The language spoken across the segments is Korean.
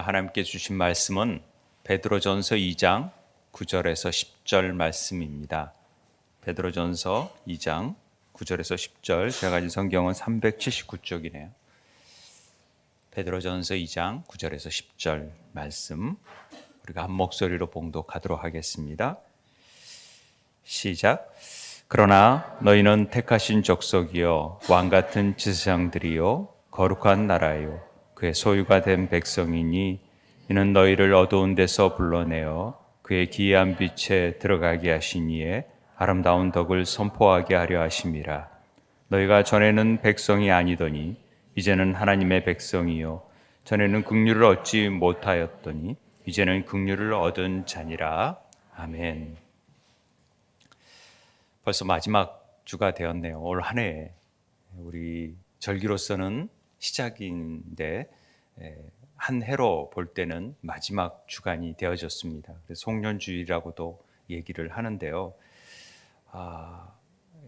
하나님께 주신 말씀은 베드로전서 2장 9절에서 10절 말씀입니다. 베드로전서 2장 9절에서 10절, 제가 가진 성경은 379쪽이네요. 베드로전서 2장 9절에서 10절 말씀, 우리가 한 목소리로 봉독하도록 하겠습니다. 시작. 그러나 너희는 택하신 족속이요 왕 같은 지상들이요 거룩한 나라요 그의 소유가 된 백성이니 이는 너희를 어두운 데서 불러내어 그의 기이한 빛에 들어가게 하신 이에 아름다운 덕을 선포하게 하려 하심이라. 너희가 전에는 백성이 아니더니 이제는 하나님의 백성이요 전에는 긍휼을 얻지 못하였더니 이제는 긍휼을 얻은 자니라. 아멘. 벌써 마지막 주가 되었네요. 올 한 해 우리 절기로서는 시작인데 한 해로 볼 때는 마지막 주간이 되어졌습니다. 그래서 송년주일이라고도 얘기를 하는데요.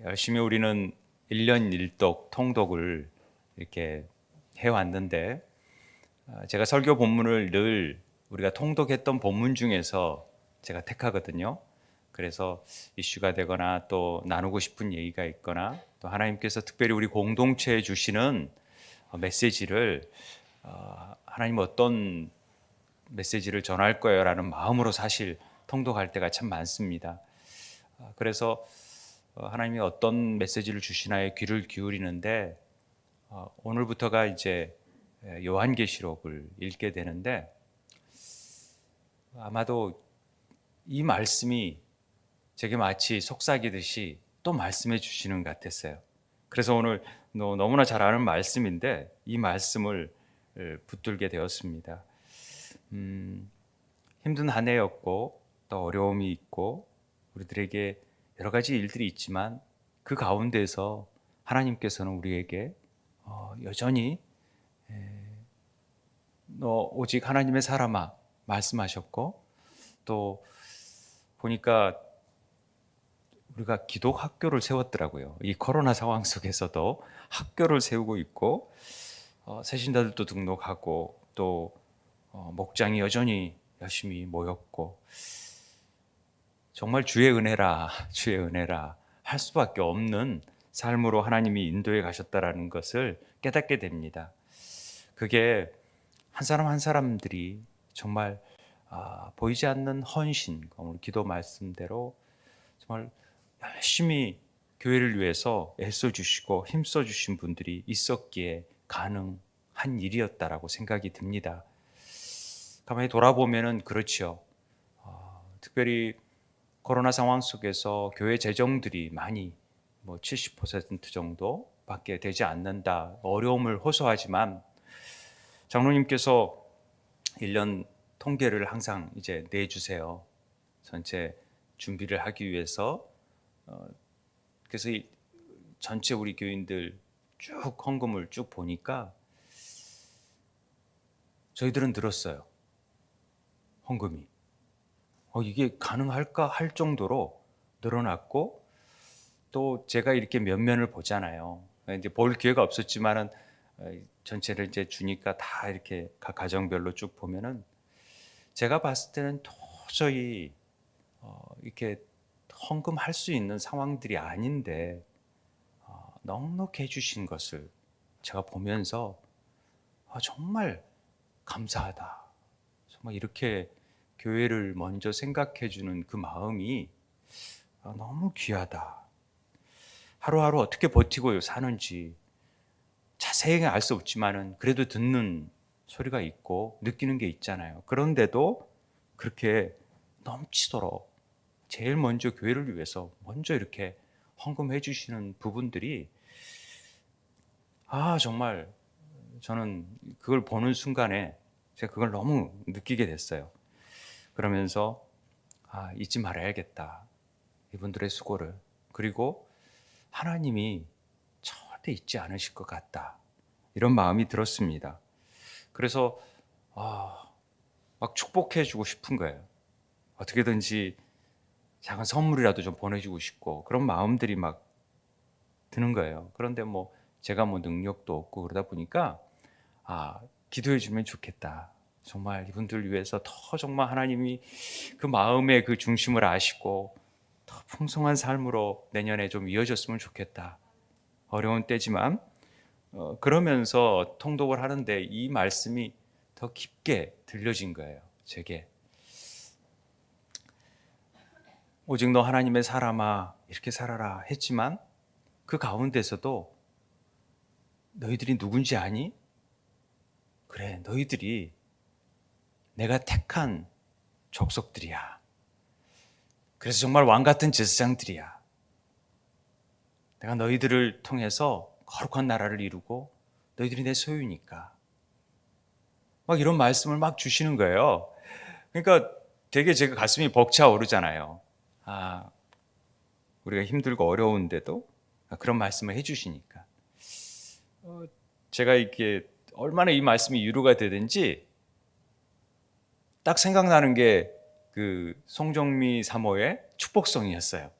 열심히 우리는 1년 1독 통독을 이렇게 해왔는데, 제가 설교 본문을 늘 우리가 통독했던 본문 중에서 제가 택하거든요. 그래서 이슈가 되거나 또 나누고 싶은 얘기가 있거나 또 하나님께서 특별히 우리 공동체에 주시는 메시지를 하나님 어떤 메시지를 전할 거예요 라는 마음으로 사실 통독할 때가 참 많습니다. 그래서 하나님이 어떤 메시지를 주시나에 귀를 기울이는데, 오늘부터가 이제 요한계시록을 읽게 되는데, 아마도 이 말씀이 제게 마치 속삭이듯이 또 말씀해 주시는 것 같았어요. 그래서 오늘 너무나 잘 아는 말씀인데 이 말씀을 붙들게 되었습니다. 힘든 한 해였고 또 어려움이 있고 우리들에게 여러 가지 일들이 있지만 그 가운데서 하나님께서는 우리에게 여전히 너 오직 하나님의 사람아 말씀하셨고, 또 보니까 우리가 기독 학교를 세웠더라고요. 이 코로나 상황 속에서도 학교를 세우고 있고, 새신자들도 등록하고 또 목장이 여전히 열심히 모였고, 정말 주의 은혜라 주의 은혜라 할 수밖에 없는 삶으로 하나님이 인도해 가셨다라는 것을 깨닫게 됩니다. 그게 한 사람 한 사람들이 정말 보이지 않는 헌신, 오늘 기도 말씀대로 정말 열심히 교회를 위해서 애써 주시고 힘써 주신 분들이 있었기에 가능한 일이었다라고 생각이 듭니다. 가만히 돌아보면은 그렇죠. 특별히 코로나 상황 속에서 교회 재정들이 많이 70% 정도밖에 되지 않는다, 어려움을 호소하지만 장로님께서 1년 통계를 항상 이제 내주세요. 전체 준비를 하기 위해서. 그래서 전체 우리 교인들 쭉 헌금을 쭉 보니까 저희들은 들었어요. 헌금이 이게 가능할까 할 정도로 늘어났고, 또 제가 이렇게 면면을 보잖아요. 이제 볼 기회가 없었지만은 전체를 이제 주니까 다 이렇게 각 가정별로 쭉 보면은 제가 봤을 때는 도저히 이렇게 헌금할 수 있는 상황들이 아닌데 넉넉해 주신 것을 제가 보면서 정말 감사하다. 정말 이렇게 교회를 먼저 생각해 주는 그 마음이 너무 귀하다. 하루하루 어떻게 버티고 사는지 자세히 알 수 없지만은 그래도 듣는 소리가 있고 느끼는 게 있잖아요. 그런데도 그렇게 넘치도록 제일 먼저 교회를 위해서 먼저 이렇게 헌금해 주시는 부분들이 정말 저는 그걸 보는 순간에 제가 그걸 너무 느끼게 됐어요. 그러면서 잊지 말아야겠다, 이분들의 수고를. 그리고 하나님이 절대 잊지 않으실 것 같다, 이런 마음이 들었습니다. 그래서 막 축복해 주고 싶은 거예요. 어떻게든지 작은 선물이라도 좀 보내주고 싶고 그런 마음들이 막 드는 거예요. 그런데 제가 능력도 없고 그러다 보니까 기도해 주면 좋겠다. 정말 이분들 위해서 더 정말 하나님이 그 마음의 그 중심을 아시고 더 풍성한 삶으로 내년에 좀 이어졌으면 좋겠다. 어려운 때지만 그러면서 통독을 하는데 이 말씀이 더 깊게 들려진 거예요. 제게. 오직 너 하나님의 사람아 이렇게 살아라 했지만 그 가운데서도 너희들이 누군지 아니? 그래, 너희들이 내가 택한 족속들이야. 그래서 정말 왕 같은 제사장들이야. 내가 너희들을 통해서 거룩한 나라를 이루고 너희들이 내 소유니까. 막 이런 말씀을 막 주시는 거예요. 그러니까 되게 제가 가슴이 벅차오르잖아요. 아, 우리가 힘들고 어려운데도 그런 말씀을 해주시니까. 제가 이렇게 얼마나 이 말씀이 위로가 되든지 딱 생각나는 게 그 송정미 사모의 축복송이었어요.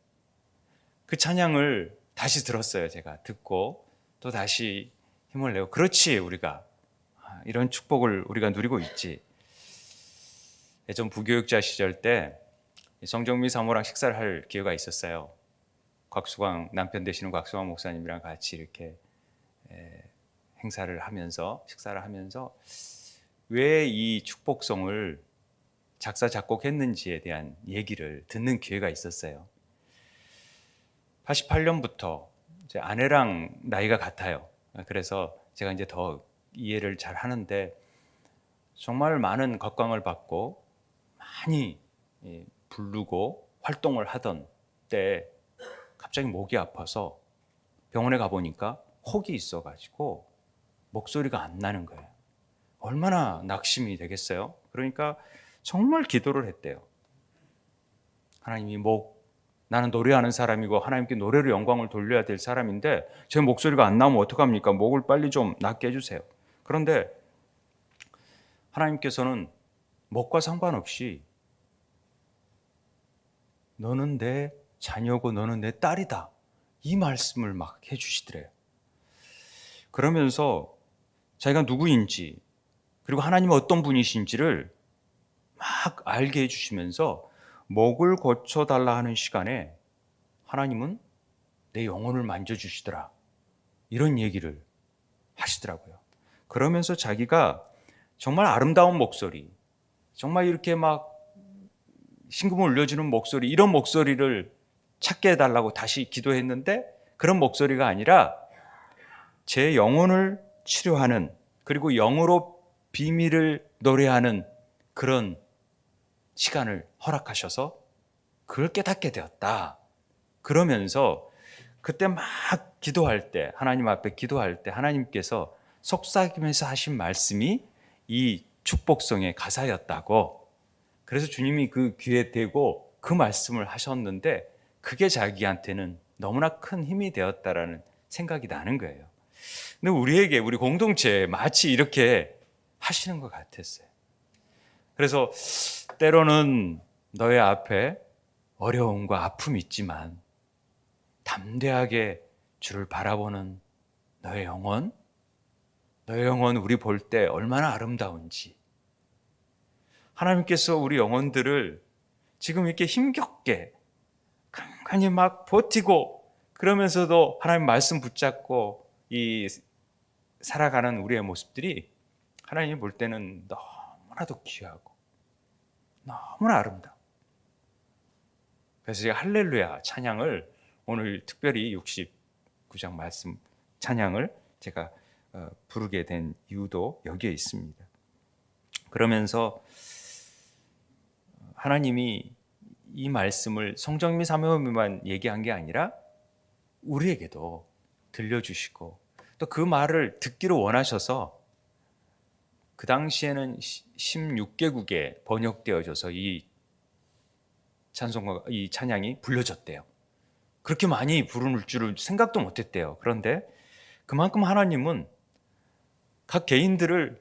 그 찬양을 다시 들었어요. 제가 듣고 또 다시 힘을 내고 그렇지 우리가 이런 축복을 우리가 누리고 있지. 예전 부교육자 시절 때 송정미 사모랑 식사를 할 기회가 있었어요. 곽수광 남편 되시는 곽수광 목사님이랑 같이 이렇게 행사를 하면서 식사를 하면서 왜 이 축복송을 작사 작곡했는지에 대한 얘기를 듣는 기회가 있었어요. 88년부터 제 아내랑 나이가 같아요. 그래서 제가 이제 더 이해를 잘 하는데 정말 많은 각광을 받고 많이 부르고 활동을 하던 때 갑자기 목이 아파서 병원에 가보니까 혹이 있어가지고 목소리가 안 나는 거예요. 얼마나 낙심이 되겠어요? 그러니까 정말 기도를 했대요. 하나님이 나는 노래하는 사람이고 하나님께 노래로 영광을 돌려야 될 사람인데 제 목소리가 안 나오면 어떡합니까? 목을 빨리 좀 낫게 해주세요. 그런데 하나님께서는 목과 상관없이 너는 내 자녀고 너는 내 딸이다. 이 말씀을 막 해주시더래요. 그러면서 자기가 누구인지 그리고 하나님은 어떤 분이신지를 막 알게 해주시면서 목을 고쳐달라 하는 시간에 하나님은 내 영혼을 만져주시더라. 이런 얘기를 하시더라고요. 그러면서 자기가 정말 아름다운 목소리, 정말 이렇게 막 심금을 울려주는 목소리, 이런 목소리를 찾게 해달라고 다시 기도했는데 그런 목소리가 아니라 제 영혼을 치료하는 그리고 영으로 비밀을 노래하는 그런 시간을 허락하셔서 그걸 깨닫게 되었다. 그러면서 그때 막 기도할 때 하나님 앞에 기도할 때 하나님께서 속삭이면서 하신 말씀이 이 축복성의 가사였다고. 그래서 주님이 그 귀에 대고 그 말씀을 하셨는데 그게 자기한테는 너무나 큰 힘이 되었다라는 생각이 나는 거예요. 근데 우리에게 우리 공동체에 마치 이렇게 하시는 것 같았어요. 그래서 때로는 너의 앞에 어려움과 아픔이 있지만 담대하게 주를 바라보는 너의 영혼 우리 볼 때 얼마나 아름다운지 하나님께서 우리 영혼들을 지금 이렇게 힘겹게 간간히 막 버티고 그러면서도 하나님 말씀 붙잡고 이 살아가는 우리의 모습들이 하나님이 볼 때는 너무나도 귀하고 너무나 아름다워. 그래서 제가 할렐루야 찬양을 오늘 특별히 69장 말씀 찬양을 제가 부르게 된 이유도 여기에 있습니다. 그러면서 하나님이 이 말씀을 송정미 사모님만 얘기한 게 아니라 우리에게도 들려주시고 또 그 말을 듣기를 원하셔서 그 당시에는 16개국에 번역되어져서 이 찬송가, 이 찬양이 불려졌대요. 그렇게 많이 부를 줄을 생각도 못했대요. 그런데 그만큼 하나님은 각 개인들을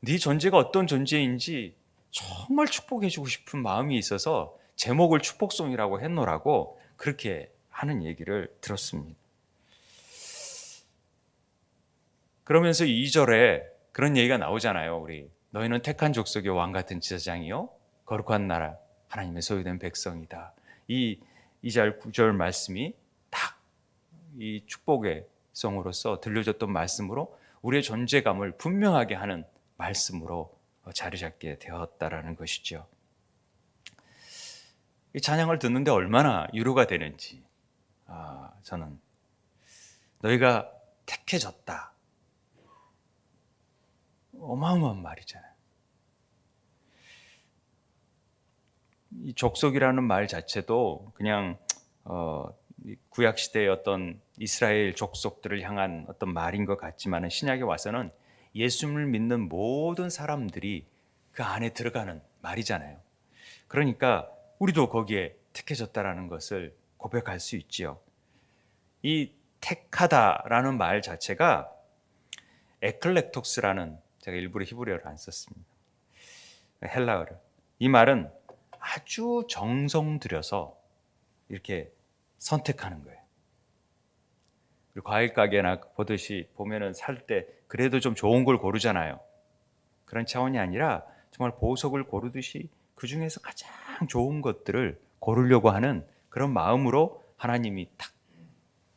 네 존재가 어떤 존재인지 정말 축복해주고 싶은 마음이 있어서 제목을 축복송이라고 했노라고 그렇게 하는 얘기를 들었습니다. 그러면서 2절에 그런 얘기가 나오잖아요. 우리 너희는 택한 족속의 왕 같은 제사장이요 거룩한 나라 하나님의 소유된 백성이다. 이 2절 9절 말씀이 딱 이 축복의 성으로서 들려줬던 말씀으로 우리의 존재감을 분명하게 하는 말씀으로 자리 잡게 되었다라는 것이죠. 이 찬양을 듣는데 얼마나 위로가 되는지 저는 너희가 택해졌다. 어마어마한 말이잖아요. 이 족속이라는 말 자체도 그냥 구약 시대의 어떤 이스라엘 족속들을 향한 어떤 말인 것 같지만 신약에 와서는 예수님을 믿는 모든 사람들이 그 안에 들어가는 말이잖아요. 그러니까 우리도 거기에 택해졌다라는 것을 고백할 수 있지요. 이 택하다라는 말 자체가 에클렉톡스라는, 제가 일부러 히브리어를 안 썼습니다. 헬라어를. 이 말은 아주 정성 들여서 이렇게 선택하는 거예요. 과일 가게나 보듯이 보면은 살 때 그래도 좀 좋은 걸 고르잖아요. 그런 차원이 아니라 정말 보석을 고르듯이 그 중에서 가장 좋은 것들을 고르려고 하는 그런 마음으로 하나님이 딱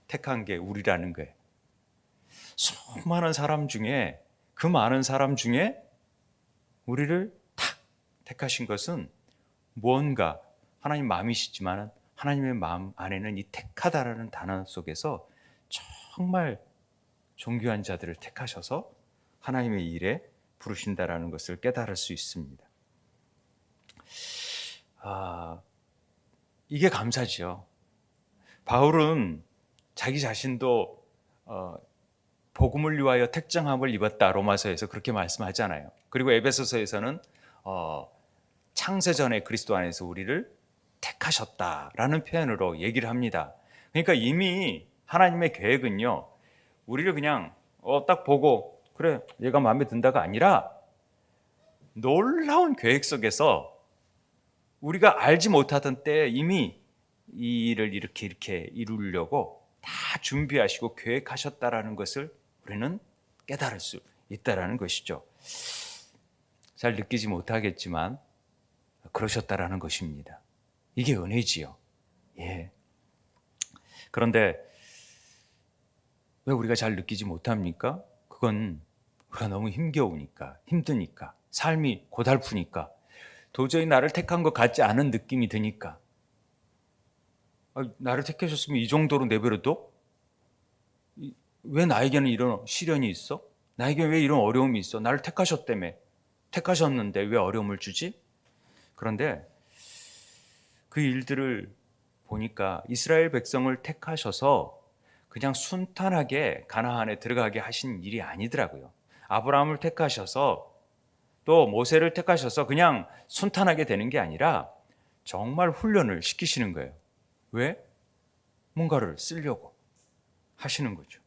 택한 게 우리라는 거예요. 수많은 사람 중에, 그 많은 사람 중에 우리를 탁 택하신 것은 무언가 하나님 마음이시지만 하나님의 마음 안에는 이 택하다라는 단어 속에서 정말 존귀한 자들을 택하셔서 하나님의 일에 부르신다라는 것을 깨달을 수 있습니다. 이게 감사지요. 바울은 자기 자신도 복음을 위하여 택정함을 입었다, 로마서에서 그렇게 말씀하잖아요. 그리고 에베소서에서는 창세전에 그리스도 안에서 우리를 택하셨다라는 표현으로 얘기를 합니다. 그러니까 이미 하나님의 계획은요, 우리를 그냥 딱 보고 그래 얘가 마음에 든다가 아니라 놀라운 계획 속에서 우리가 알지 못하던 때에 이미 이 일을 이렇게 이루려고 다 준비하시고 계획하셨다라는 것을 우리는 깨달을 수 있다라는 것이죠. 잘 느끼지 못하겠지만 그러셨다라는 것입니다. 이게 은혜지요. 예. 그런데 왜 우리가 잘 느끼지 못합니까? 그건 우리가 너무 힘겨우니까, 힘드니까, 삶이 고달프니까, 도저히 나를 택한 것 같지 않은 느낌이 드니까. 나를 택하셨으면 이 정도로 내버려둬? 왜 나에게는 이런 시련이 있어? 나에게 왜 이런 어려움이 있어? 나를 택하셨다며. 택하셨는데 왜 어려움을 주지? 그런데 그 일들을 보니까 이스라엘 백성을 택하셔서 그냥 순탄하게 가나안에 들어가게 하신 일이 아니더라고요. 아브라함을 택하셔서 또 모세를 택하셔서 그냥 순탄하게 되는 게 아니라 정말 훈련을 시키시는 거예요. 왜? 뭔가를 쓰려고 하시는 거죠.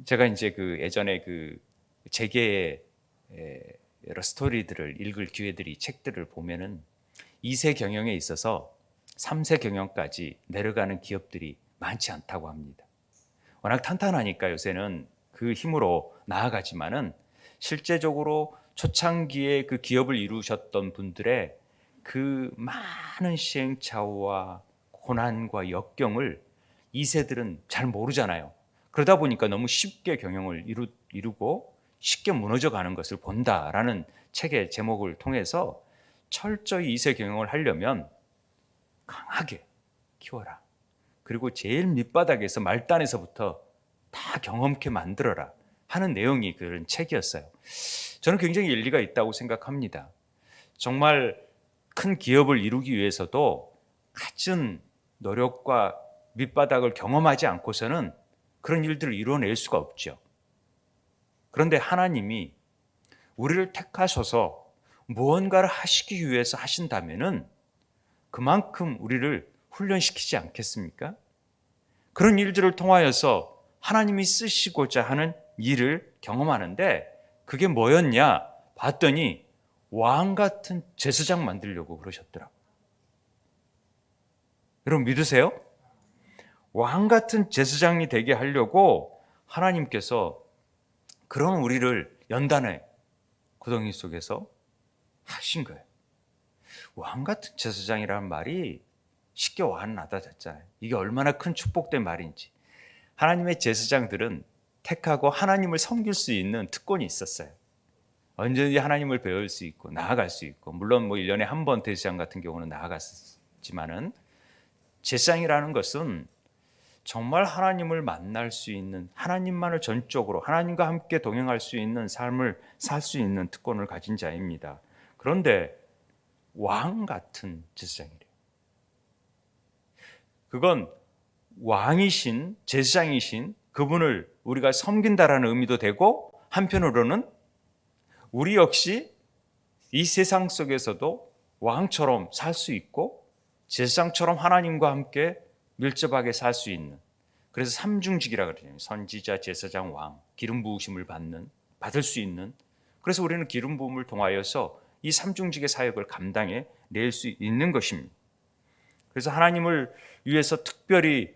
제가 이제 그 예전에 그 재계의 여러 스토리들을 읽을 기회들이, 책들을 보면은 2세 경영에 있어서 3세 경영까지 내려가는 기업들이 많지 않다고 합니다. 워낙 탄탄하니까 요새는 그 힘으로 나아가지만은 실제적으로 초창기에 그 기업을 이루셨던 분들의 그 많은 시행착오와 고난과 역경을 2세들은 잘 모르잖아요. 그러다 보니까 너무 쉽게 경영을 이루고 쉽게 무너져 가는 것을 본다라는 책의 제목을 통해서 철저히 2세 경영을 하려면 강하게 키워라. 그리고 제일 밑바닥에서 말단에서부터 다 경험케 만들어라 하는 내용이 그런 책이었어요. 저는 굉장히 일리가 있다고 생각합니다. 정말 큰 기업을 이루기 위해서도 갖은 노력과 밑바닥을 경험하지 않고서는 그런 일들을 이루어낼 수가 없죠. 그런데 하나님이 우리를 택하셔서 무언가를 하시기 위해서 하신다면은 그만큼 우리를 훈련시키지 않겠습니까? 그런 일들을 통하여서 하나님이 쓰시고자 하는 일을 경험하는데 그게 뭐였냐 봤더니 왕 같은 제사장 만들려고 그러셨더라고요. 여러분 믿으세요? 왕 같은 제사장이 되게 하려고 하나님께서 그런 우리를 연단의 고동이 속에서 하신 거예요. 왕 같은 제사장이라는 말이 쉽게 와닿았잖아요. 이게 얼마나 큰 축복된 말인지. 하나님의 제사장들은 택하고 하나님을 섬길 수 있는 특권이 있었어요. 언제든지 하나님을 배울 수 있고 나아갈 수 있고, 물론 뭐 1년에 한 번 제사장 같은 경우는 나아갔지만은, 제사장이라는 것은 정말 하나님을 만날 수 있는, 하나님만을 전적으로 하나님과 함께 동행할 수 있는 삶을 살 수 있는 특권을 가진 자입니다. 그런데 왕 같은 제사장이래요. 그건 왕이신, 제사장이신 그분을 우리가 섬긴다라는 의미도 되고, 한편으로는 우리 역시 이 세상 속에서도 왕처럼 살 수 있고 제사장처럼 하나님과 함께 밀접하게 살 수 있는, 그래서 삼중직이라고 그러죠. 선지자, 제사장, 왕, 기름 부으심을 받을 수 있는, 그래서 우리는 기름 부음을 통하여서 이 삼중직의 사역을 감당해 낼 수 있는 것입니다. 그래서 하나님을 위해서 특별히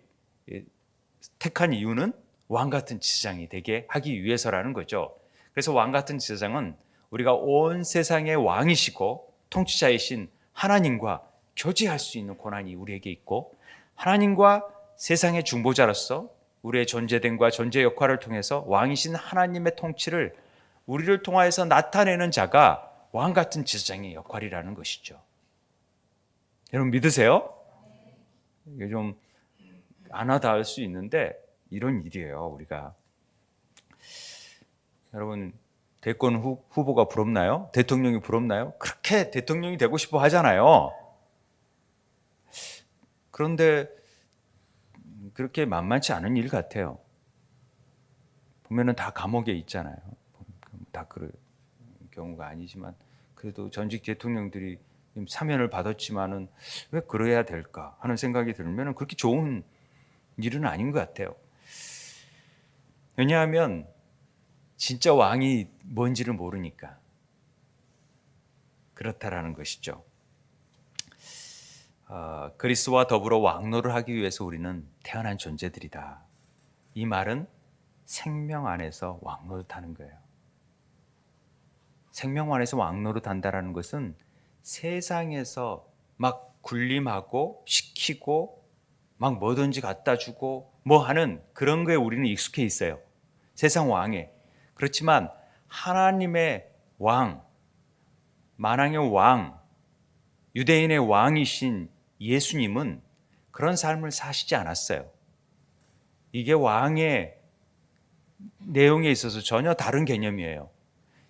택한 이유는 왕 같은 제사장이 되게 하기 위해서라는 거죠. 그래서 왕 같은 제사장은 우리가 온 세상의 왕이시고 통치자이신 하나님과 교제할 수 있는 권한이 우리에게 있고, 하나님과 세상의 중보자로서 우리의 존재됨과 존재 역할을 통해서 왕이신 하나님의 통치를 우리를 통하여서 나타내는 자가 왕 같은 제사장의 역할이라는 것이죠. 여러분 믿으세요? 이게 좀 안 와닿을 수 있는데 이런 일이에요. 우리가, 여러분, 대권 후보가 부럽나요? 대통령이 부럽나요? 그렇게 대통령이 되고 싶어 하잖아요. 그런데 그렇게 만만치 않은 일 같아요. 보면은 다 감옥에 있잖아요. 다 그런 경우가 아니지만, 그래도 전직 대통령들이 사면을 받았지만은 왜 그래야 될까 하는 생각이 들면은 그렇게 좋은 일은 아닌 것 같아요. 왜냐하면 진짜 왕이 뭔지를 모르니까 그렇다라는 것이죠. 그리스도와 더불어 왕노를 하기 위해서 우리는 태어난 존재들이다. 이 말은 생명 안에서 왕노릇하는 거예요. 생명 안에서 왕노릇한다라는 것은 세상에서 막 군림하고 시키고 막 뭐든지 갖다 주고 뭐 하는 그런 거에 우리는 익숙해 있어요. 세상 왕에. 그렇지만 하나님의 왕, 만왕의 왕, 유대인의 왕이신 예수님은 그런 삶을 사시지 않았어요. 이게 왕의 내용에 있어서 전혀 다른 개념이에요.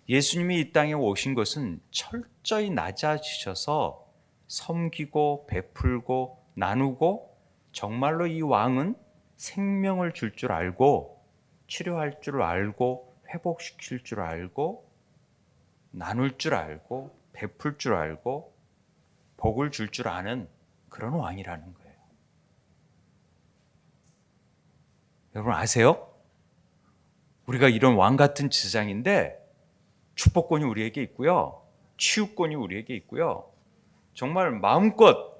예수님이 이 땅에 오신 것은 철저히 낮아지셔서 섬기고 베풀고 나누고, 정말로 이 왕은 생명을 줄 줄 알고 치료할 줄 알고 회복시킬 줄 알고 나눌 줄 알고 베풀 줄 알고 복을 줄 줄 아는 그런 왕이라는 거예요. 여러분 아세요? 우리가 이런 왕 같은 제사장인데 축복권이 우리에게 있고요, 치유권이 우리에게 있고요, 정말 마음껏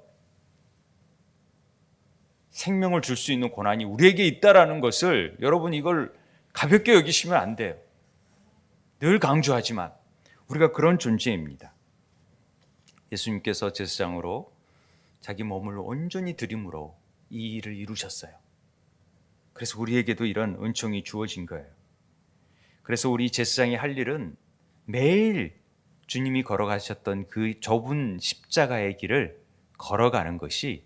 생명을 줄 수 있는 권한이 우리에게 있다라는 것을, 여러분 이걸 가볍게 여기시면 안 돼요. 늘 강조하지만 우리가 그런 존재입니다. 예수님께서 제사장으로 자기 몸을 온전히 드림으로 이 일을 이루셨어요. 그래서 우리에게도 이런 은총이 주어진 거예요. 그래서 우리 제사장이 할 일은 매일 주님이 걸어가셨던 그 좁은 십자가의 길을 걸어가는 것이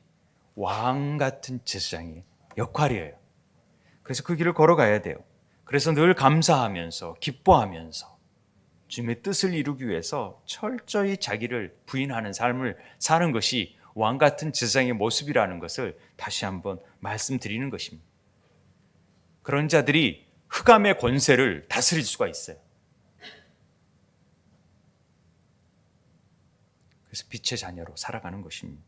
왕 같은 제사장의 역할이에요. 그래서 그 길을 걸어가야 돼요. 그래서 늘 감사하면서 기뻐하면서 주님의 뜻을 이루기 위해서 철저히 자기를 부인하는 삶을 사는 것이 왕 같은 제사장의 모습이라는 것을 다시 한번 말씀드리는 것입니다. 그런 자들이 흑암의 권세를 다스릴 수가 있어요. 그래서 빛의 자녀로 살아가는 것입니다.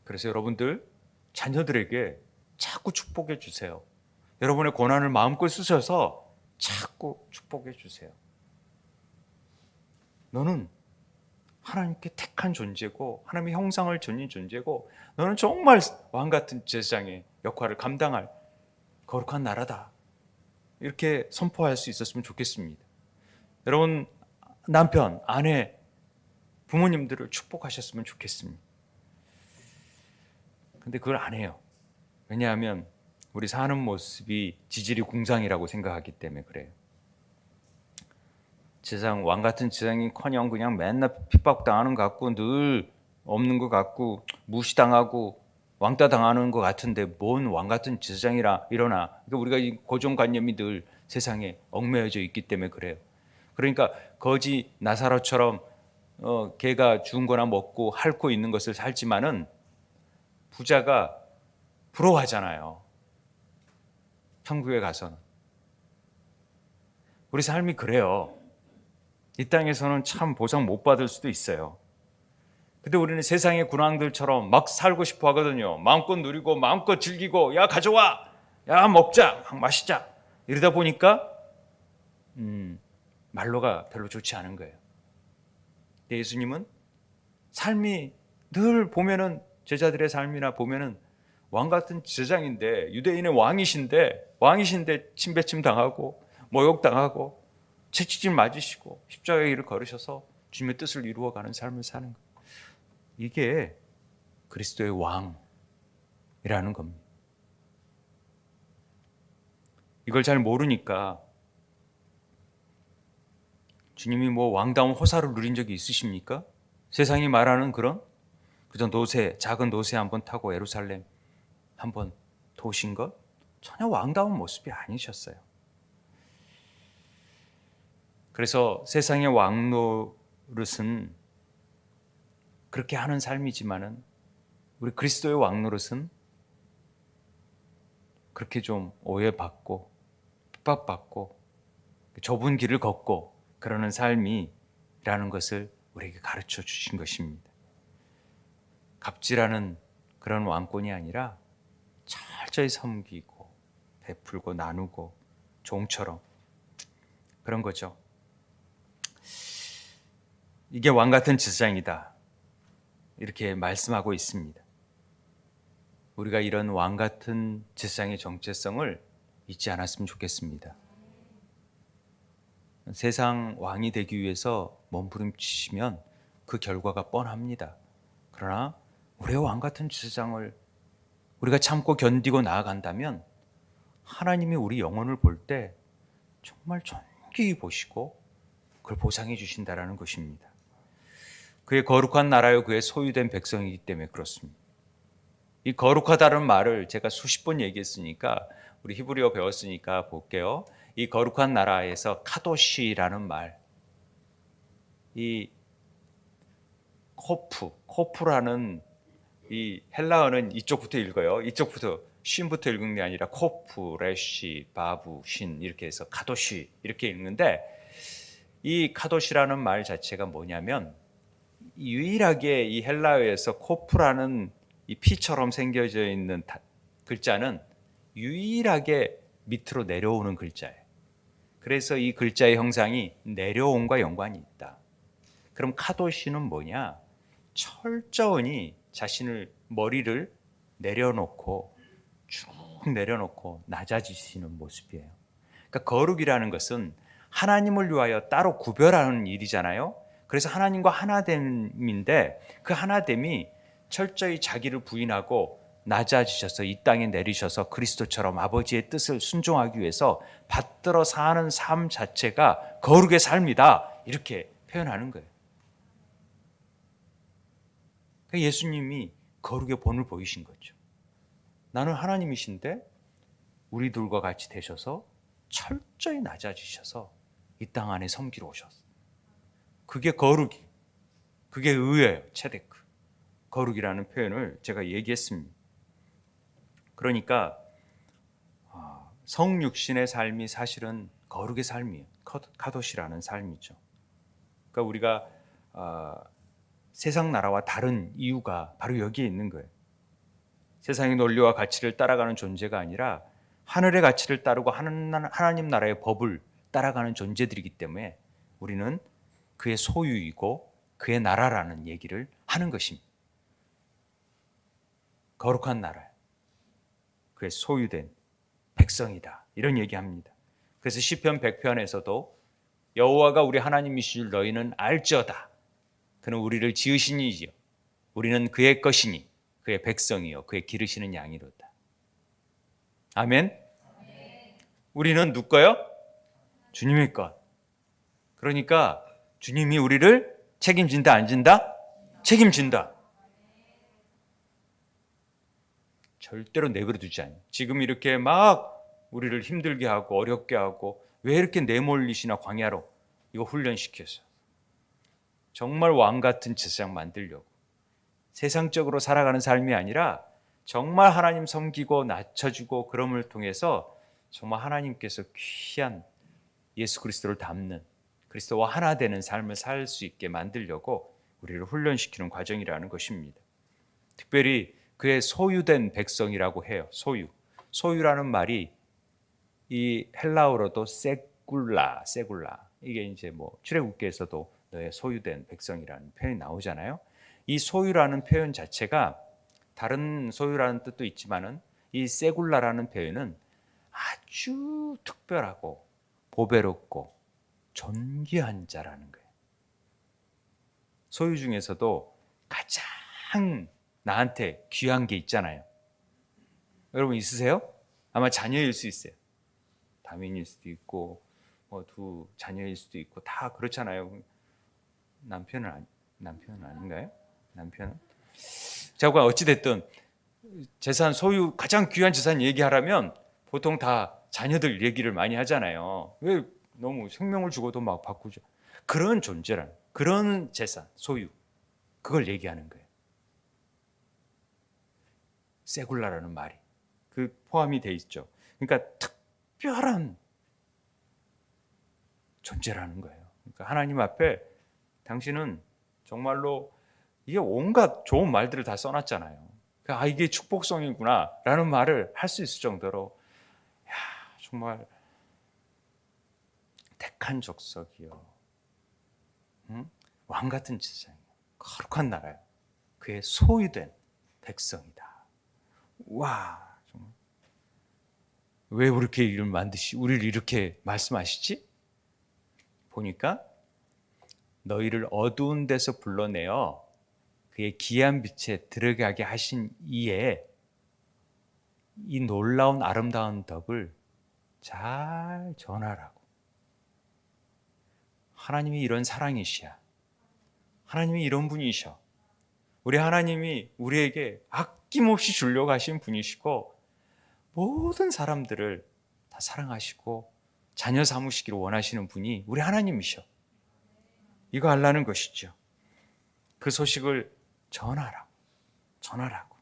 그래서 여러분들 자녀들에게 자꾸 축복해 주세요. 여러분의 고난을 마음껏 쓰셔서 자꾸 축복해 주세요. 너는 하나님께 택한 존재고 하나님의 형상을 지닌 존재고 너는 정말 왕 같은 제사장의 역할을 감당할 거룩한 나라다. 이렇게 선포할 수 있었으면 좋겠습니다. 여러분, 남편, 아내, 부모님들을 축복하셨으면 좋겠습니다. 근데 그걸 안 해요. 왜냐하면 우리 사는 모습이 지질이 궁상이라고 생각하기 때문에 그래요. 세상 왕 같은 세상이커녕 그냥 맨날 핍박당하는 것 같고 늘 없는 것 같고 무시당하고 왕따 당하는 것 같은데 뭔 왕 같은 세상이라 일어나. 그러니까 우리가 이 고정관념이 늘 세상에 얽매여져 있기 때문에 그래요. 그러니까 거지 나사로처럼 개가 죽은 거나 먹고 핥고 있는 것을 살지만은 부자가 부러워하잖아요. 천국에 가서는. 우리 삶이 그래요. 이 땅에서는 참 보상 못 받을 수도 있어요. 근데 우리는 세상의 군왕들처럼 막 살고 싶어 하거든요. 마음껏 누리고 마음껏 즐기고 야 가져와, 야 먹자, 막 마시자 이러다 보니까 말로가 별로 좋지 않은 거예요. 근데 예수님은 삶이 늘 보면은 제자들의 삶이나 보면은 왕 같은 제장인데 유대인의 왕이신데 침배침 당하고 모욕 당하고 채찍질 맞으시고 십자가의 길을 걸으셔서 주님의 뜻을 이루어가는 삶을 사는 거예요. 이게 그리스도의 왕이라는 겁니다. 이걸 잘 모르니까 주님이 뭐 왕다운 호사를 누린 적이 있으십니까? 세상이 말하는 그런 그저 작은 노새 한번 타고 예루살렘 한번 도신 것? 전혀 왕다운 모습이 아니셨어요. 그래서 세상의 왕노릇은 그렇게 하는 삶이지만은 우리 그리스도의 왕노릇은 그렇게 좀 오해받고 핍박받고 좁은 길을 걷고 그러는 삶이라는 것을 우리에게 가르쳐 주신 것입니다. 갑질하는 그런 왕권이 아니라 철저히 섬기고 베풀고 나누고 종처럼 그런 거죠. 이게 왕 같은 제사장이다. 이렇게 말씀하고 있습니다. 우리가 이런 왕 같은 제사장의 정체성을 잊지 않았으면 좋겠습니다. 세상 왕이 되기 위해서 몸부림치시면 그 결과가 뻔합니다. 그러나 우리의 왕 같은 제사장을 우리가 참고 견디고 나아간다면 하나님이 우리 영혼을 볼 때 정말 존귀히 보시고 그걸 보상해 주신다라는 것입니다. 그의 거룩한 나라요 그의 소유된 백성이기 때문에 그렇습니다. 이 거룩하다는 말을 제가 수십 번 얘기했으니까 우리 히브리어 배웠으니까 볼게요. 이 거룩한 나라에서 카도시라는 말, 이 코프라는 이 헬라어는 이쪽부터 읽어요. 이쪽부터 쉰부터 읽는 게 아니라 코프, 레시, 바부, 신 이렇게 해서 카도시 이렇게 읽는데 이 카도시라는 말 자체가 뭐냐면 유일하게 이 헬라어에서 코프라는 이 피처럼 생겨져 있는 글자는 유일하게 밑으로 내려오는 글자예요. 그래서 이 글자의 형상이 내려옴과 연관이 있다. 그럼 카도시는 뭐냐? 철저히 자신을 머리를 내려놓고 쭉 내려놓고 낮아지시는 모습이에요. 그러니까 거룩이라는 것은 하나님을 위하여 따로 구별하는 일이잖아요. 그래서 하나님과 하나됨인데 그 하나됨이 철저히 자기를 부인하고 낮아지셔서 이 땅에 내리셔서 그리스도처럼 아버지의 뜻을 순종하기 위해서 받들어 사는 삶 자체가 거룩의 삶이다. 이렇게 표현하는 거예요. 예수님이 거룩의 본을 보이신 거죠. 나는 하나님이신데 우리들과 같이 되셔서 철저히 낮아지셔서 이 땅 안에 섬기러 오셨어요. 그게 거룩이, 그게 의예요. 체데크. 거룩이라는 표현을 제가 얘기했습니다. 그러니까 성육신의 삶이 사실은 거룩의 삶이에요. 카도시라는 삶이죠. 그러니까 우리가 세상 나라와 다른 이유가 바로 여기에 있는 거예요. 세상의 논리와 가치를 따라가는 존재가 아니라 하늘의 가치를 따르고 하나님 나라의 법을 따라가는 존재들이기 때문에 우리는 그의 소유이고 그의 나라라는 얘기를 하는 것입니다. 거룩한 나라, 그의 소유된 백성이다. 이런 얘기합니다. 그래서 시편 100편에서도 여호와가 우리 하나님이실 줄 너희는 알지어다. 그는 우리를 지으신 이지요. 우리는 그의 것이니 그의 백성이요 그의 기르시는 양이로다. 아멘. 우리는 누구 거요? 주님의 것. 그러니까 주님이 우리를 책임진다 안 진다? 책임진다. 절대로 내버려 두지 않아요. 지금 이렇게 막 우리를 힘들게 하고 어렵게 하고 왜 이렇게 내몰리시나 광야로 이거 훈련시켜서 정말 왕 같은 세상 만들려고 세상적으로 살아가는 삶이 아니라 정말 하나님 섬기고 낮춰주고 그럼을 통해서 정말 하나님께서 귀한 예수 그리스도를 닮는 그리스도와 하나 되는 삶을 살 수 있게 만들려고 우리를 훈련시키는 과정이라는 것입니다. 특별히 그의 소유된 백성이라고 해요. 소유라는 말이 이 헬라어로도 세굴라 이게 이제 뭐 출애굽기에서도 너의 소유된 백성이라는 표현이 나오잖아요. 이 소유라는 표현 자체가 다른 소유라는 뜻도 있지만은 이 세굴라라는 표현은 아주 특별하고 보배롭고 존귀한 자라는 거예요. 소유 중에서도 가장 나한테 귀한 게 있잖아요. 여러분 있으세요? 아마 자녀일 수 있어요. 다민일 수도 있고 두 자녀일 수도 있고 다 그렇잖아요. 남편은 아닌가요? 남편은? 자, 어찌 됐든 재산 소유 가장 귀한 재산 얘기하라면 보통 다 자녀들 얘기를 많이 하잖아요. 왜 너무 생명을 주고도 막 바꾸죠. 그런 존재란 그런 재산 소유 그걸 얘기하는 거예요. 세굴라라는 말이 그 포함이 돼 있죠. 그러니까 특별한 존재라는 거예요. 그러니까 하나님 앞에 당신은 정말로 이게 온갖 좋은 말들을 다 써놨잖아요. 그러니까 이게 축복성이구나 라는 말을 할 수 있을 정도로 정말 택한 족속이요. 왕 같은 세상이요. 거룩한 나라요. 그의 소유된 백성이다. 와, 정말 왜 그렇게 우리를 이렇게 말씀하시지? 보니까 너희를 어두운 데서 불러내어 그의 기이한 빛에 들어가게 하신 이에 이 놀라운 아름다운 덕을 잘 전하라고. 하나님이 이런 사랑이시야. 하나님이 이런 분이셔. 우리 하나님이 우리에게 아낌없이 주려고 하신 분이시고 모든 사람들을 다 사랑하시고 자녀 삼으시기를 원하시는 분이 우리 하나님이셔. 이거 알라는 것이죠. 그 소식을 전하라고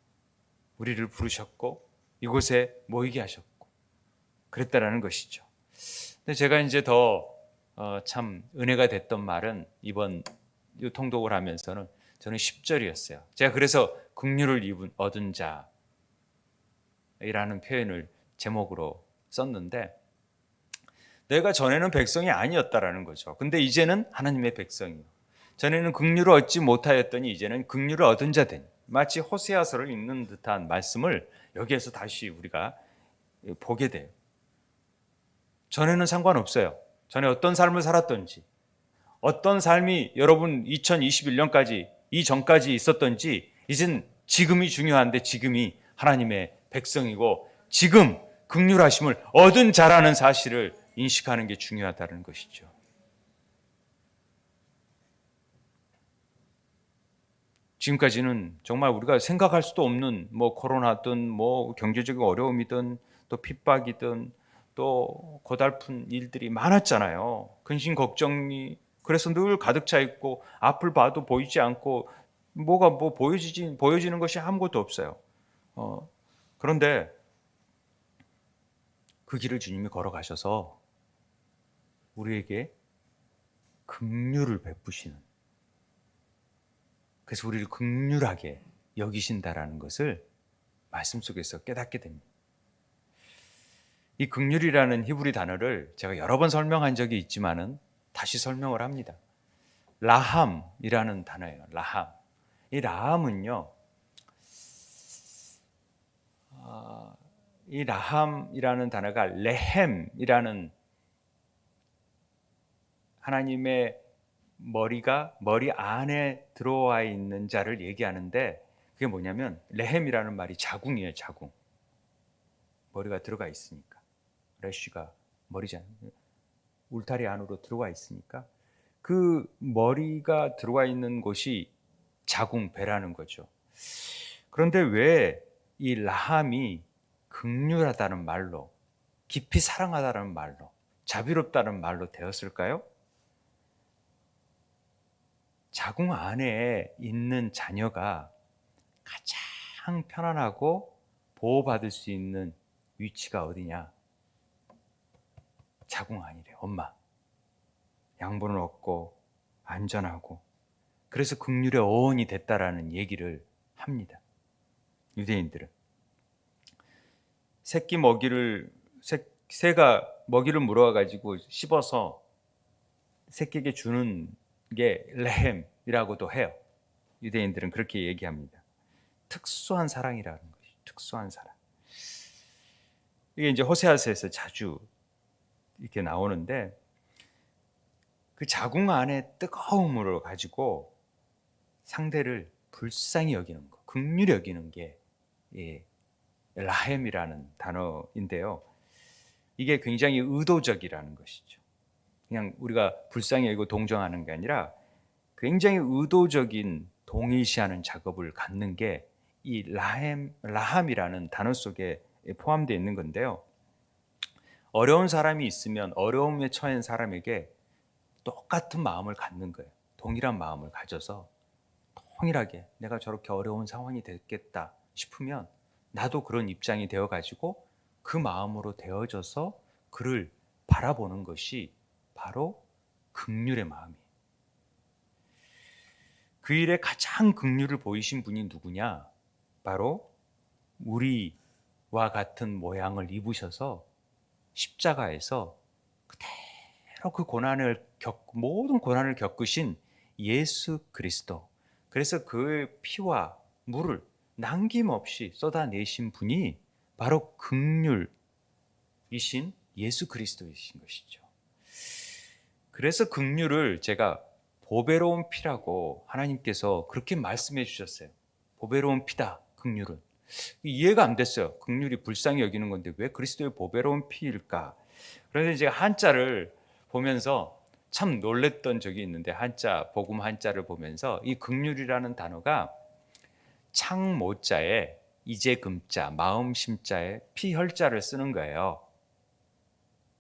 우리를 부르셨고 이곳에 모이게 하셨고 그랬다라는 것이죠. 근데 제가 이제 더 참 은혜가 됐던 말은 이번 통독을 하면서는 저는 10절이었어요. 제가 그래서 긍휼을 얻은 자이라는 표현을 제목으로 썼는데 내가 전에는 백성이 아니었다라는 거죠. 근데 이제는 하나님의 백성이요. 전에는 긍휼을 얻지 못하였더니 이제는 긍휼을 얻은 자 된. 마치 호세아서를 읽는 듯한 말씀을 여기에서 다시 우리가 보게 돼요. 전에는 상관없어요. 전에 어떤 삶을 살았던지 어떤 삶이 여러분 2021년까지 이전까지 있었던지 이젠 지금이 중요한데 지금이 하나님의 백성이고 지금 긍휼하심을 얻은 자라는 사실을 인식하는 게 중요하다는 것이죠. 지금까지는 정말 우리가 생각할 수도 없는 코로나든 경제적인 어려움이든 또 핍박이든 또 고달픈 일들이 많았잖아요. 근심 걱정이 그래서 늘 가득 차 있고 앞을 봐도 보이지 않고 뭐가 보여지는 것이 아무것도 없어요. 그런데 그 길을 주님이 걸어가셔서 우리에게 긍휼을 베푸시는 그래서 우리를 긍휼하게 여기신다라는 것을 말씀 속에서 깨닫게 됩니다. 이 긍휼이라는 히브리 단어를 제가 여러 번 설명한 적이 있지만은 다시 설명을 합니다. 라함이라는 단어예요. 라함. 이 라함은요. 이 라함이라는 단어가 레헴이라는 하나님의 머리가 머리 안에 들어와 있는 자를 얘기하는데, 그게 뭐냐면 레헴이라는 말이 자궁이에요. 자궁. 머리가 들어가 있으니까. 레쉬가 머리잖아요. 울타리 안으로 들어와 있으니까 그 머리가 들어와 있는 곳이 자궁, 배라는 거죠. 그런데 왜 이 라함이 긍휼하다는 말로, 깊이 사랑하다는 말로, 자비롭다는 말로 되었을까요? 자궁 안에 있는 자녀가 가장 편안하고 보호받을 수 있는 위치가 어디냐? 자궁 안이래. 엄마. 양보는 없고 안전하고, 그래서 긍휼의 어원이 됐다라는 얘기를 합니다. 유대인들은 새가 먹이를 물어와 가지고 씹어서 새끼에게 주는 게 레헴이라고도 해요. 유대인들은 그렇게 얘기합니다. 특수한 사랑이라는 것이, 특수한 사랑. 이게 이제 호세아서에서 자주 이렇게 나오는데, 그 자궁 안에 뜨거움으로 가지고 상대를 불쌍히 여기는 거, 긍휼히 여기는 게 라햄이라는 단어인데요. 이게 굉장히 의도적이라는 것이죠. 그냥 우리가 불쌍히 여기고 동정하는 게 아니라 굉장히 의도적인 동일시하는 작업을 갖는 게 이 라함이라는 단어 속에 포함되어 있는 건데요. 어려운 사람이 있으면 어려움에 처한 사람에게 똑같은 마음을 갖는 거예요. 동일한 마음을 가져서 통일하게, 내가 저렇게 어려운 상황이 됐겠다 싶으면 나도 그런 입장이 되어가지고 그 마음으로 되어져서 그를 바라보는 것이 바로 긍휼의 마음이에요. 그 일에 가장 긍휼을 보이신 분이 누구냐? 바로 우리와 같은 모양을 입으셔서 십자가에서 그대로 그 모든 고난을 겪으신 예수 그리스도. 그래서 그의 피와 물을 남김없이 쏟아내신 분이 바로 긍휼이신 예수 그리스도이신 것이죠. 그래서 긍휼을 제가 보배로운 피라고 하나님께서 그렇게 말씀해 주셨어요. 보배로운 피다, 긍휼은. 이해가 안 됐어요. 긍휼이 불쌍히 여기는 건데 왜 그리스도의 보배로운 피일까? 그런데 제가 한자를 보면서 참 놀랬던 적이 있는데, 복음 한자를 보면서 이 긍휼이라는 단어가 창모자에 이제금자, 마음심자에 피혈자를 쓰는 거예요.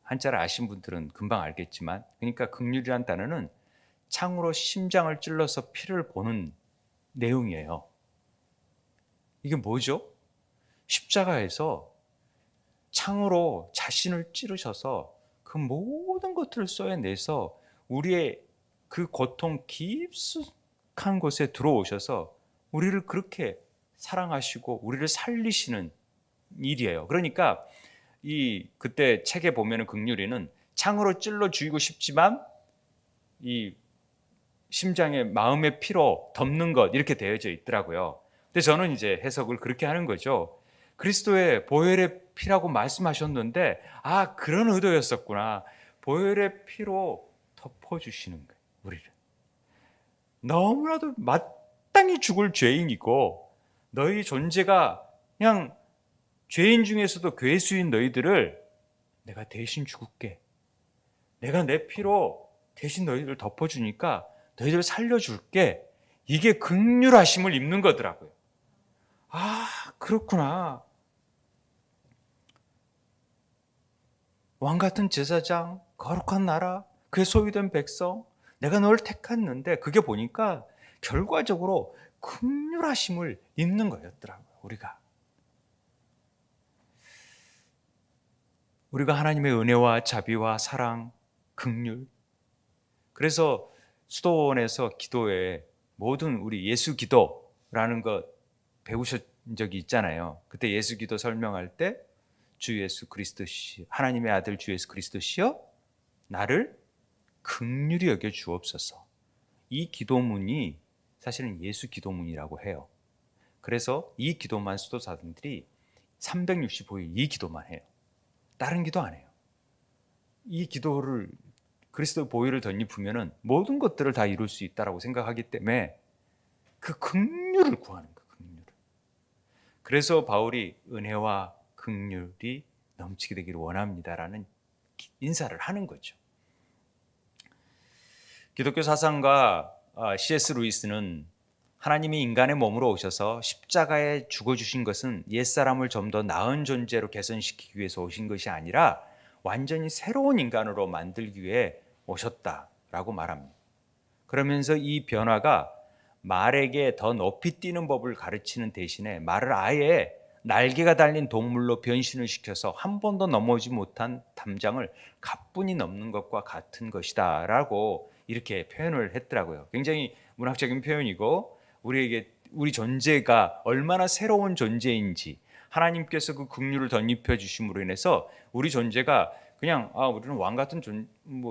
한자를 아신 분들은 금방 알겠지만, 그러니까 긍휼이라는 단어는 창으로 심장을 찔러서 피를 보는 내용이에요. 이게 뭐죠? 십자가에서 창으로 자신을 찌르셔서 그 모든 것들을 쏘아내서 우리의 그 고통 깊숙한 곳에 들어오셔서 우리를 그렇게 사랑하시고 우리를 살리시는 일이에요. 그러니까 그때 책에 보면은 긍휼이는 창으로 찔러 죽이고 싶지만 이 심장에 마음의 피로 덮는 것, 이렇게 되어져 있더라고요. 근데 저는 이제 해석을 그렇게 하는 거죠. 그리스도의 보혈의 피라고 말씀하셨는데, 그런 의도였었구나. 보혈의 피로 덮어주시는 거예요, 우리를. 너무나도 마땅히 죽을 죄인이고 너희 존재가 그냥 죄인 중에서도 괴수인 너희들을 내가 대신 죽을게. 내가 내 피로 대신 너희들을 덮어주니까 너희들을 살려줄게. 이게 긍휼하심을 입는 거더라고요. 그렇구나. 왕 같은 제사장, 거룩한 나라, 그의 소유된 백성, 내가 널 택했는데, 그게 보니까 결과적으로 긍휼하심을 입는 거였더라고요. 우리가 하나님의 은혜와 자비와 사랑, 긍휼. 그래서 수도원에서 기도에 모든 우리 예수 기도라는 것 배우신 적이 있잖아요. 그때 예수 기도 설명할 때 주 예수 그리스도시여, 하나님의 아들 주 예수 그리스도시여, 나를 긍휼히 여겨 주옵소서. 이 기도문이 사실은 예수 기도문이라고 해요. 그래서 이 기도만 수도사들이 365일 이 기도만 해요. 다른 기도 안 해요. 이 기도를 그리스도의 보혈을 덧입으면은 모든 것들을 다 이룰 수 있다라고 생각하기 때문에 그 긍휼을 구하는 거예요. 긍휼. 그래서 바울이 은혜와 긍휼이 넘치게 되기를 원합니다라는 인사를 하는 거죠. 기독교 사상가 C.S. 루이스는 하나님이 인간의 몸으로 오셔서 십자가에 죽어주신 것은 옛사람을 좀 더 나은 존재로 개선시키기 위해서 오신 것이 아니라 완전히 새로운 인간으로 만들기 위해 오셨다라고 말합니다. 그러면서 이 변화가 말에게 더 높이 뛰는 법을 가르치는 대신에 말을 아예 날개가 달린 동물로 변신을 시켜서 한 번도 넘어오지 못한 담장을 가뿐히 넘는 것과 같은 것이다 라고 이렇게 표현을 했더라고요. 굉장히 문학적인 표현이고 우리에게 우리 존재가 얼마나 새로운 존재인지 하나님께서 그 긍휼을 덧입혀 주심으로 인해서 우리 존재가 그냥 우리는 왕 같은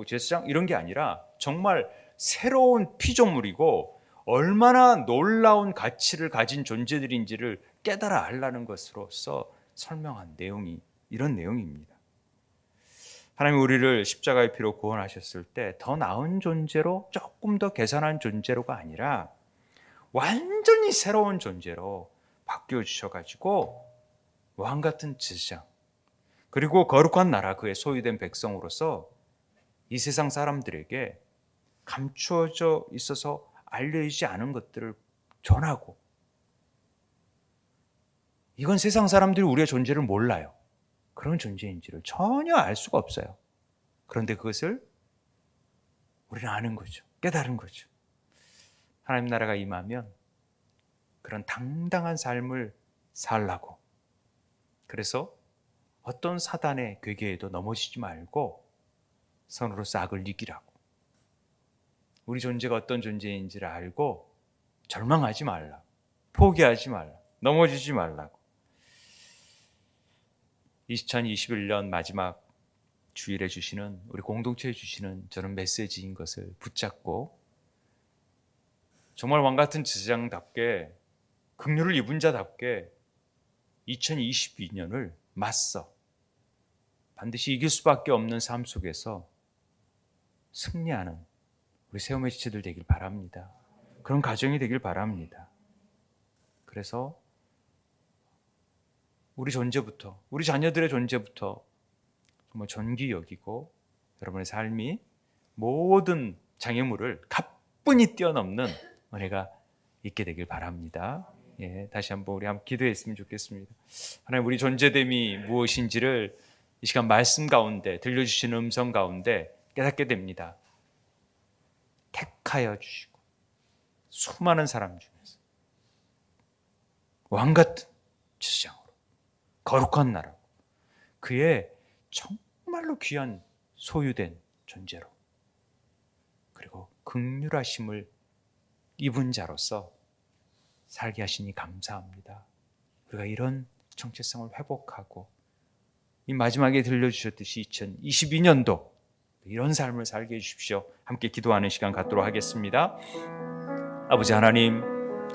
제사장 이런 게 아니라 정말 새로운 피조물이고 얼마나 놀라운 가치를 가진 존재들인지를 깨달아 알라는 것으로서 설명한 내용이 이런 내용입니다. 하나님이 우리를 십자가의 피로 구원하셨을 때 더 나은 존재로 조금 더 개선한 존재로가 아니라 완전히 새로운 존재로 바뀌어 주셔가지고 왕 같은 제사장 그리고 거룩한 나라 그의 소유된 백성으로서 이 세상 사람들에게 감추어져 있어서 알려지지 않은 것들을 전하고 이건 세상 사람들이 우리의 존재를 몰라요. 그런 존재인지를 전혀 알 수가 없어요. 그런데 그것을 우리는 아는 거죠. 깨달은 거죠. 하나님 나라가 임하면 그런 당당한 삶을 살라고. 그래서 어떤 사단의 괴계에도 넘어지지 말고 선으로서 악을 이기라고. 우리 존재가 어떤 존재인지를 알고 절망하지 말라. 포기하지 말라. 넘어지지 말라고. 2021년 마지막 주일에 주시는 우리 공동체에 주시는 저는 메시지인 것을 붙잡고 정말 왕같은 제사장답게 긍휼을 입은 자답게 2022년을 맞서 반드시 이길 수밖에 없는 삶 속에서 승리하는 우리 새움의 지체들 되길 바랍니다. 그런 가정이 되길 바랍니다. 그래서 우리 존재부터, 우리 자녀들의 존재부터 정말 존귀 여기고 여러분의 삶이 모든 장애물을 가뿐히 뛰어넘는 은혜가 있게 되길 바랍니다. 다시 한번 우리 함께 기도했으면 좋겠습니다. 하나님, 우리 존재됨이 무엇인지를 이 시간 말씀 가운데 들려주시는 음성 가운데 깨닫게 됩니다. 택하여 주시고 수많은 사람 중에서 왕같은 제사장으로 거룩한 나라로 그의 정말로 귀한 소유된 존재로 그리고 긍휼하심을 입은 자로서 살게 하시니 감사합니다. 우리가 이런 정체성을 회복하고 이 마지막에 들려주셨듯이 2022년도 이런 삶을 살게 해주십시오. 함께 기도하는 시간 갖도록 하겠습니다. 아버지 하나님,